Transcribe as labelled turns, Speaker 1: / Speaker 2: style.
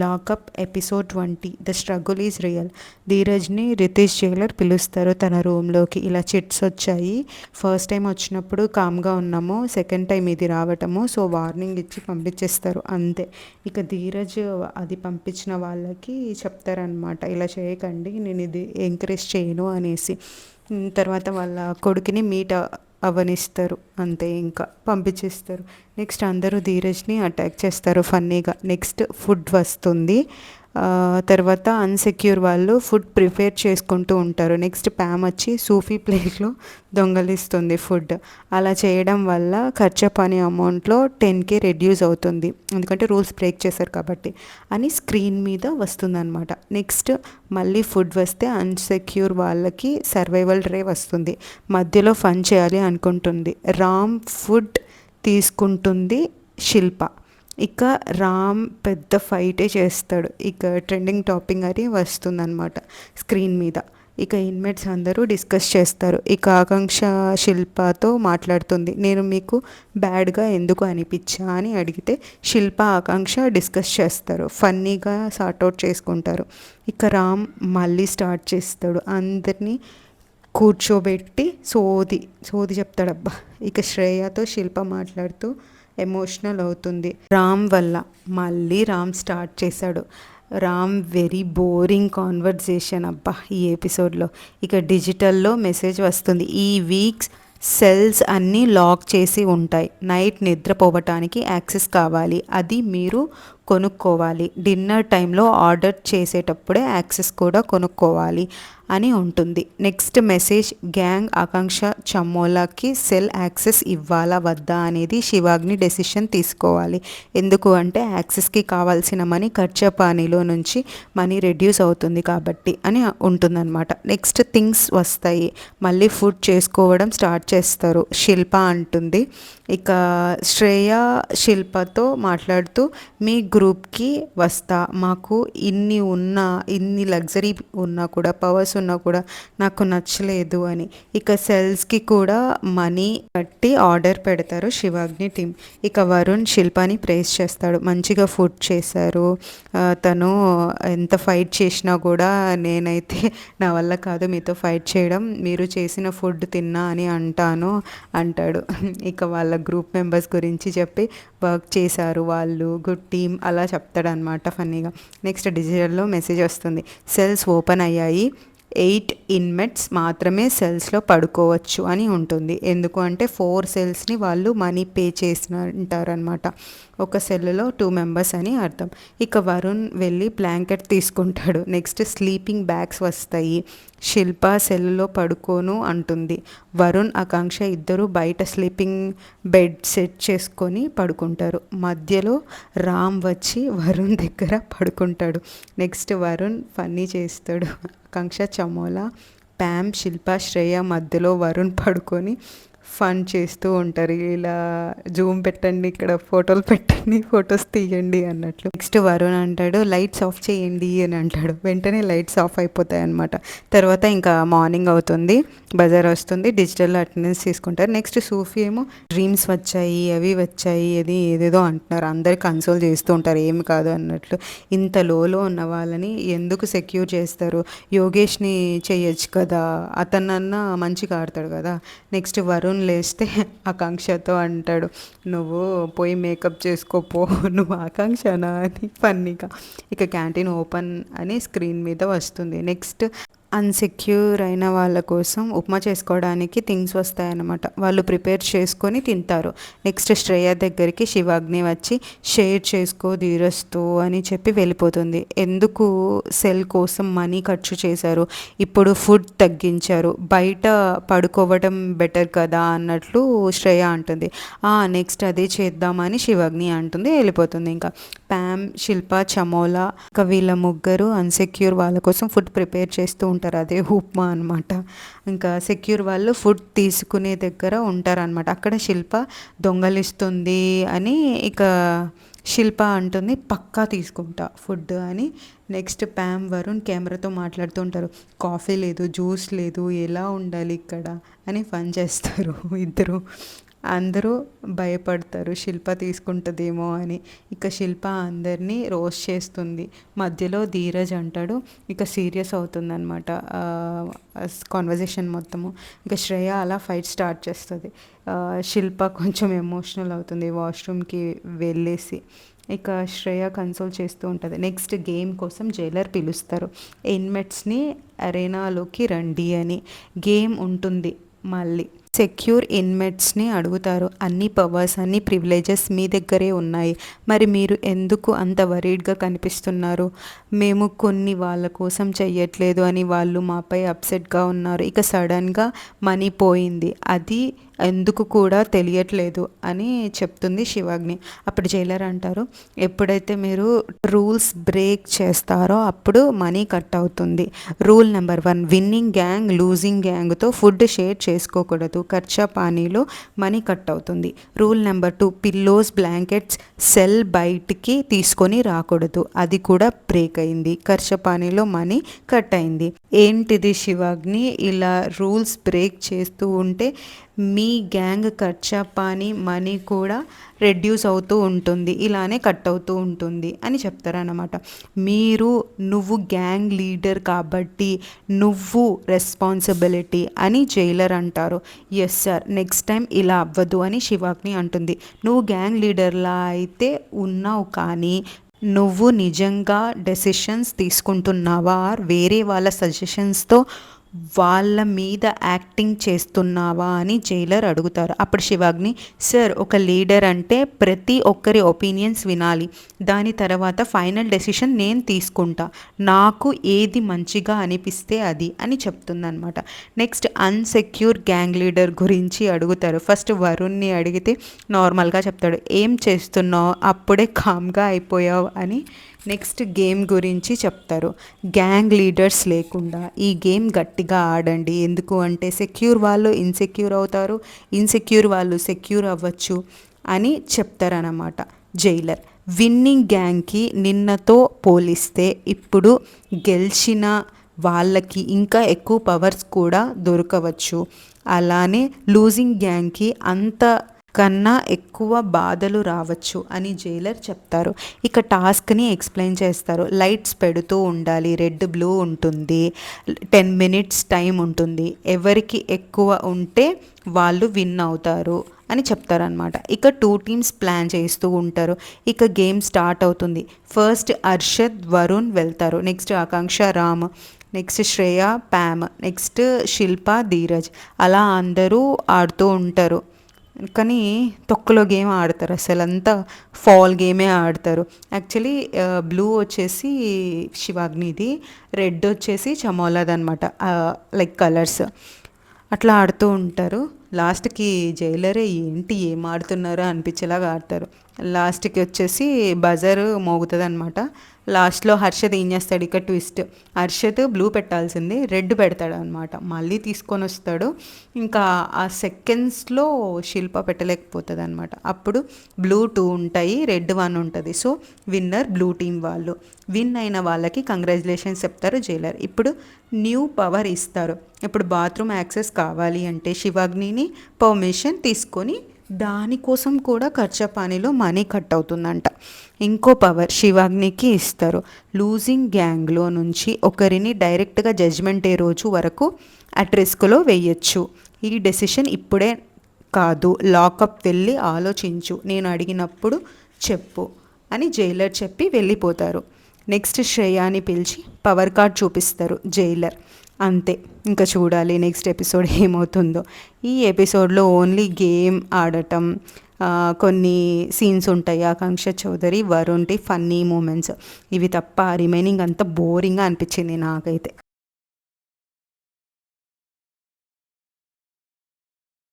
Speaker 1: Lockup episode 20 the struggle is real. ధీరజ్ని Ritesh jailer పిలుస్తారు తన రూమ్లోకి. ఇలా చిట్స్ వచ్చాయి. ఫస్ట్ టైం వచ్చినప్పుడు కామ్గా ఉన్నాము, సెకండ్ టైం ఇది రావటము, సో వార్నింగ్ ఇచ్చి పంపించేస్తారు అంతే. ఇక ధీరజ్ అది పంపించిన వాళ్ళకి చెప్తారనమాట, ఇలా చేయకండి, నేను ఇది ఎంకరేజ్ చేయను అనేసి. తర్వాత వాళ్ళ కొడుకుని మీట్ అవనిస్తారు అంతే, ఇంకా పంపించేస్తారు. నెక్స్ట్ అందరూ ధీరజ్ని అటాక్ చేస్తారు ఫన్నీగా. నెక్స్ట్ ఫుడ్ వస్తుంది. తర్వాత అన్సెక్యూర్ వాళ్ళు ఫుడ్ ప్రిపేర్ చేసుకుంటూ ఉంటారు. నెక్స్ట్ ప్యామ్ వచ్చి సూఫీ ప్లేట్లో దొంగలిస్తుంది ఫుడ్. అలా చేయడం వల్ల ఖర్చు పని అమౌంట్లో 10K రెడ్యూస్ అవుతుంది, ఎందుకంటే రూల్స్ బ్రేక్ చేశారు కాబట్టి అని స్క్రీన్ మీద వస్తుందన్నమాట. నెక్స్ట్ మళ్ళీ ఫుడ్ వస్తే అన్సెక్యూర్ వాళ్ళకి సర్వైవల్ రే వస్తుంది. మధ్యలో ఫన్ చేయాలి అనుకుంటుంది. రామ్ ఫుడ్ తీసుకుంటుంది శిల్ప. ఇక రామ్ పెద్ద ఫైటే చేస్తాడు. ఇక ట్రెండింగ్ టాపింగ్ అని వస్తుందన్నమాట స్క్రీన్ మీద. ఇక ఇన్మేట్స్ అందరూ డిస్కస్ చేస్తారు. ఇక ఆకాంక్ష శిల్పతో మాట్లాడుతుంది. నేను మీకు బ్యాడ్గా ఎందుకు అనిపించా అని అడిగితే శిల్ప ఆకాంక్ష డిస్కస్ చేస్తారు. ఫన్నీగా సార్ట్అవుట్ చేసుకుంటారు. ఇక రామ్ మళ్ళీ స్టార్ట్ చేస్తాడు. అందరినీ కూర్చోబెట్టి సోది సోది చెప్తాడబ్బా. ఇక శ్రేయతో శిల్ప మాట్లాడుతూ ఎమోషనల్ అవుతుంది రామ్ వల్ల. మళ్ళీ రామ్ స్టార్ట్ చేశాడు. రామ్ వెరీ బోరింగ్ కాన్వర్జేషన్ అబ్బా ఈ ఎపిసోడ్లో. ఇక డిజిటల్లో మెసేజ్ వస్తుంది, ఈ వీక్స్ సెల్స్ అన్నీ లాక్ చేసి ఉంటాయి, నైట్ నిద్రపోవటానికి యాక్సెస్ కావాలి, అది మీరు కొనుక్కోవాలి, డిన్నర్ టైంలో ఆర్డర్ చేసేటప్పుడే యాక్సెస్ కూడా కొనుక్కోవాలి అని ఉంటుంది. నెక్స్ట్ మెసేజ్, గ్యాంగ్ ఆకాంక్ష చమోలాకి సెల్ యాక్సెస్ ఇవ్వాలా వద్దా అనేది శివాగ్ని డెసిషన్ తీసుకోవాలి, ఎందుకు అంటే యాక్సెస్కి కావాల్సిన మనీ ఖర్చపానీలో నుంచి మనీ రెడ్యూస్ అవుతుంది కాబట్టి అని ఉంటుందన్నమాట. నెక్స్ట్ థింగ్స్ వస్తాయి. మళ్ళీ ఫుడ్ చేసుకోవడం స్టార్ట్ చేస్తారు. శిల్ప అంటుంది. ఇక శ్రేయ శిల్పతో మాట్లాడుతూ, మీ గ్రూప్కి వస్తా, మాకు ఇన్ని లగ్జరీ ఉన్నా కూడా, పవర్స్ ఉన్నా కూడా నాకు నచ్చలేదు అని. ఇక సెల్స్కి కూడా మనీ కట్టి ఆర్డర్ పెడతారు శివాగ్ని టీం. ఇక వరుణ్ శిల్పాని ప్రేస్ చేస్తాడు, మంచిగా ఫుడ్ చేశారు, తను ఎంత ఫైట్ చేసినా కూడా నేనైతే నా వల్ల కాదు మీతో ఫైట్ చేయడం, మీరు చేసిన ఫుడ్ తిన్నా అని అంటాడు. ఇక వాళ్ళ గ్రూప్ మెంబర్స్ గురించి చెప్పి వర్క్ చేశారు వాళ్ళు, గుడ్ టీమ్ అలా చెప్తాడనమాట ఫన్నీగా. నెక్స్ట్ డిజిటల్లో మెసేజ్ వస్తుంది, సెల్స్ ఓపెన్ అయ్యాయి, 8 ఇన్మెట్స్ మాత్రమే సెల్స్లో పడుకోవచ్చు అని ఉంటుంది. ఎందుకు అంటే 4 సెల్స్ని వాళ్ళు మనీ పే చేసిన ఉంటారనమాట. ఒక సెల్లో 2 మెంబర్స్ అని అర్థం. ఇక వరుణ్ వెళ్ళి బ్లాంకెట్ తీసుకుంటాడు. నెక్స్ట్ స్లీపింగ్ బ్యాగ్స్ వస్తాయి. శిల్ప సెల్లో పడుకోను అంటుంది. వరుణ్ ఆకాంక్ష ఇద్దరు బయట స్లీపింగ్ బెడ్ సెట్ చేసుకొని పడుకుంటారు. మధ్యలో రామ్ వచ్చి వరుణ్ దగ్గర పడుకుంటాడు. నెక్స్ట్ వరుణ్ ఫన్నీ చేస్తాడు. ఆకాంక్ష చమోలా ప్యామ్ శిల్ప శ్రేయ మధ్యలో వరుణ్ పడుకొని ఫన్ చేస్తూ ఉంటారు. ఇలా జూమ్ పెట్టండి, ఇక్కడ ఫోటోలు పెట్టండి, ఫొటోస్ తీయండి అన్నట్లు. నెక్స్ట్ వరుణ్ అంటాడు, లైట్స్ ఆఫ్ చేయండి అని అంటాడు. వెంటనే లైట్స్ ఆఫ్ అయిపోతాయి అనమాట. తర్వాత ఇంకా మార్నింగ్ అవుతుంది, బజార్ వస్తుంది, డిజిటల్ అటెండెన్స్ తీసుకుంటారు. నెక్స్ట్ సూఫీ ఏమో డ్రీమ్స్ వచ్చాయి, అవి వచ్చాయి, ఏదేదో అంటున్నారు. అందరు కన్సోల్ చేస్తూ ఉంటారు, ఏమి కాదు అన్నట్లు. ఇంత లోలో ఉన్న వాళ్ళని ఎందుకు సెక్యూర్ చేస్తారు, యోగేష్ని చేయొచ్చు కదా, అతనన్నా మంచిగా ఆడతాడు కదా. నెక్స్ట్ వరుణ్ లేస్తే ఆకాంక్షతో అంటాడు, నువ్వు పోయి మేకప్ చేసుకోపో, నువ్వు ఆకాంక్షనా అని ఫన్నీగా. ఇక క్యాంటీన్ ఓపెన్ అని స్క్రీన్ మీద వస్తుంది. నెక్స్ట్ అన్సెక్యూర్ అయిన వాళ్ళ కోసం ఉప్మా చేసుకోవడానికి థింగ్స్ వస్తాయన్నమాట. వాళ్ళు ప్రిపేర్ చేసుకొని తింటారు. నెక్స్ట్ శ్రేయ దగ్గరికి శివాగ్ని వచ్చి షేర్ చేసుకో ధీరజ్తో అని చెప్పి వెళ్ళిపోతుంది. ఎందుకు సెల్ కోసం మనీ ఖర్చు చేశారు, ఇప్పుడు ఫుడ్ తగ్గించారు, బయట పడుకోవడం బెటర్ కదా అన్నట్లు శ్రేయ అంటుంది. నెక్స్ట్ అదే చేద్దామని శివాగ్ని అంటుంది, వెళ్ళిపోతుంది. ఇంకా ప్యామ్ శిల్ప చమోలా ఇంకా వీళ్ళ ముగ్గురు అన్సెక్యూర్ వాళ్ళ కోసం ఫుడ్ ప్రిపేర్ చేస్తూ ఉంటారు. అదే ఉప్మా అనమాట. ఇంకా సెక్యూర్ వాళ్ళు ఫుడ్ తీసుకునే దగ్గర ఉంటారనమాట. అక్కడ శిల్ప దొంగలిస్తుంది అని ఇక శిల్ప అంటుంది, పక్కా తీసుకుంటా ఫుడ్ అని. నెక్స్ట్ ప్యామ్ వరుణ్ కెమెరాతో మాట్లాడుతూ ఉంటారు, కాఫీ లేదు, జ్యూస్ లేదు, ఎలా ఉండాలి ఇక్కడ అని ఫన్ చేస్తారు ఇద్దరు. అందరూ భయపడతారు శిల్ప తీసుకుంటుందేమో అని. ఇక శిల్ప అందరినీ రోస్ట్ చేస్తుంది. మధ్యలో ధీరజ్ అంటాడు, ఇక సీరియస్ అవుతుందన్నమాట కాన్వర్జేషన్ మొత్తము. ఇక శ్రేయ అలా ఫైట్ స్టార్ట్ చేస్తుంది. శిల్ప కొంచెం ఎమోషనల్ అవుతుంది వాష్రూమ్కి వెళ్ళేసి. ఇక శ్రేయ కన్సోల్ చేస్తూ ఉంటుంది. నెక్స్ట్ గేమ్ కోసం జైలర్ పిలుస్తారు. ఇన్మెట్స్ని అరేనాలోకి రండి అని. గేమ్ ఉంటుంది మళ్ళీ. సెక్యూర్ ఇన్మెట్స్ని అడుగుతారు, అన్ని పవర్స్ అన్ని ప్రివిలేజెస్ మీ దగ్గరే ఉన్నాయి, మరి మీరు ఎందుకు అంత వరీడ్గా కనిపిస్తున్నారు? మేము కొన్ని వాళ్ళ కోసం చెయ్యట్లేదు అని వాళ్ళు మాపై అప్సెట్గా ఉన్నారు. ఇక సడన్గా మనీ పోయింది, అది ఎందుకు కూడా తెలియట్లేదు అని చెప్తుంది శివాగ్ని. అప్పుడు జైలర్ అంటారు, ఎప్పుడైతే మీరు రూల్స్ బ్రేక్ చేస్తారో అప్పుడు మనీ కట్ అవుతుంది. Rule number 1, winning gang losing గ్యాంగ్తో ఫుడ్ షేర్ చేసుకోకూడదు, ఖర్చా పానీలో మనీ కట్ అవుతుంది. Rule number 2, pillows blankets cell బయటికి తీసుకొని రాకూడదు, అది కూడా బ్రేక్ అయింది, ఖర్చా పానీలో మనీ కట్ అయింది. ఏంటిది శివాగ్ని, ఇలా రూల్స్ బ్రేక్ చేస్తూ ఉంటే మీ గ్యాంగ్ ఖర్చా పానీ మనీ కూడా రెడ్యూస్ అవుతూ ఉంటుంది, ఇలానే కట్ అవుతూ ఉంటుంది అని చెప్తారన్నమాట. నువ్వు గ్యాంగ్ లీడర్ కాబట్టి నువ్వు రెస్పాన్సిబిలిటీ అని జైలర్ అంటారు. ఎస్ సార్, నెక్స్ట్ టైం ఇలా అవ్వదు అని శివాగ్ని అంటుంది. నువ్వు గ్యాంగ్ లీడర్లా అయితే ఉన్నావు, కానీ నువ్వు నిజంగా డెసిషన్స్ తీసుకుంటున్నావా, వేరే వాళ్ళ సజెషన్స్తో వాళ్ళ మీద యాక్టింగ్ చేస్తున్నావా అని జైలర్ అడుగుతారు. అప్పుడు శివాగ్ని, సార్ ఒక లీడర్ అంటే ప్రతి ఒక్కరి ఒపీనియన్స్ వినాలి, దాని తర్వాత ఫైనల్ డెసిషన్ నేను తీసుకుంటా, నాకు ఏది మంచిగా అనిపిస్తే అది అని చెప్తుందనమాట. నెక్స్ట్ అన్సెక్యూర్ గ్యాంగ్ లీడర్ గురించి అడుగుతారు. ఫస్ట్ వరుణ్ని అడిగితే నార్మల్గా చెప్తాడు, ఏం చేస్తున్నావు, అప్పుడే కామ్గా అయిపోయావు అని. నెక్స్ట్ గేమ్ గురించి చెప్తారు. గ్యాంగ్ లీడర్స్ లేకుండా ఈ గేమ్ గట్టిగా ఆడండి, ఎందుకు అంటే సెక్యూర్ వాళ్ళు ఇన్సెక్యూర్ అవుతారు, ఇన్సెక్యూర్ వాళ్ళు సెక్యూర్ అవ్వచ్చు అని చెప్తారన్నమాట జైలర్. విన్నింగ్ గ్యాంగ్కి నిన్నతో పోలిస్తే ఇప్పుడు గెలిచిన వాళ్ళకి ఇంకా ఎక్కువ పవర్స్ కూడా దొరకవచ్చు, అలానే లూజింగ్ గ్యాంగ్కి అంత కన్నా ఎక్కువ బాధలు రావచ్చు అని జైలర్ చెప్తారు. ఇక టాస్క్ని ఎక్స్ప్లెయిన్ చేస్తారు. లైట్స్ పెడుతూ ఉండాలి, రెడ్ బ్లూ ఉంటుంది, 10 minutes టైం ఉంటుంది, ఎవరికి ఎక్కువ ఉంటే వాళ్ళు విన్ అవుతారు అని చెప్తారనమాట. ఇక 2 teams ప్లాన్ చేస్తూ ఉంటారు. ఇక గేమ్ స్టార్ట్ అవుతుంది. ఫస్ట్ అర్షద్ వరుణ్ వెళ్తారు, next Aakanksha Ram, next Shreya Pam, next Shilpa Dheeraj, అలా అందరూ ఆడుతూ ఉంటారు. కానీ తొక్కులో గేమ్ ఆడతారు, అసలు అంతా ఫాల్ గేమే ఆడతారు. యాక్చువల్లీ బ్లూ వచ్చేసి శివాగ్నిది, రెడ్ వచ్చేసి చమోలాది అనమాట, లైక్ కలర్స్ అట్లా ఆడుతూ ఉంటారు. లాస్ట్కి జైలరే ఏంటి ఏం ఆడుతున్నారో అనిపించేలాగా ఆడతారు. లాస్ట్కి వచ్చేసి బజర్ మోగుతుంది అనమాట. లాస్ట్లో హర్షద్ ఏం చేస్తాడు, ఇక ట్విస్ట్, హర్షద్ బ్లూ పెట్టాల్సింది రెడ్ పెడతాడు అనమాట, మళ్ళీ తీసుకొని వస్తాడు. ఇంకా ఆ సెకండ్స్లో శిల్ప పెట్టలేకపోతుంది అనమాట. అప్పుడు బ్లూ 2 ఉంటాయి, రెడ్ 1 ఉంటుంది. సో విన్నర్ బ్లూ టీం వాళ్ళు. విన్ అయిన వాళ్ళకి కంగ్రాచులేషన్స్ చెప్తారు జైలర్. ఇప్పుడు న్యూ పవర్ ఇస్తారు. ఇప్పుడు బాత్రూమ్ యాక్సెస్ కావాలి అంటే శివాగ్నిని పర్మిషన్ తీసుకొని దానికోసం కూడా ఖర్చా పానీలో మనీ కట్ అవుతుందంట. ఇంకో పవర్ శివాగ్నికి ఇస్తారు. లూజింగ్ గ్యాంగ్లో నుంచి ఒకరిని డైరెక్ట్గా జడ్జ్మెంట్ డే రోజు వరకు అట్ రిస్క్లో వేయచ్చు. ఈ డెసిషన్ ఇప్పుడే కాదు, లాకప్ వెళ్ళి ఆలోచించు, నేను అడిగినప్పుడు చెప్పు అని జైలర్ చెప్పి వెళ్ళిపోతారు. నెక్స్ట్ శ్రేయాని పిలిచి పవర్ కార్డ్ చూపిస్తారు జైలర్. అంతే, ఇంకా చూడాలి నెక్స్ట్ ఎపిసోడ్ ఏమవుతుందో. ఈ ఎపిసోడ్లో ఓన్లీ గేమ్ ఆడటం, కొన్ని సీన్స్ ఉంటాయి, ఆకాంక్ష చౌదరి వరుణ్టి ఫన్నీ మూమెంట్స్, ఇవి తప్ప రిమైనింగ్ అంతా బోరింగ్గా అనిపించింది నాకైతే.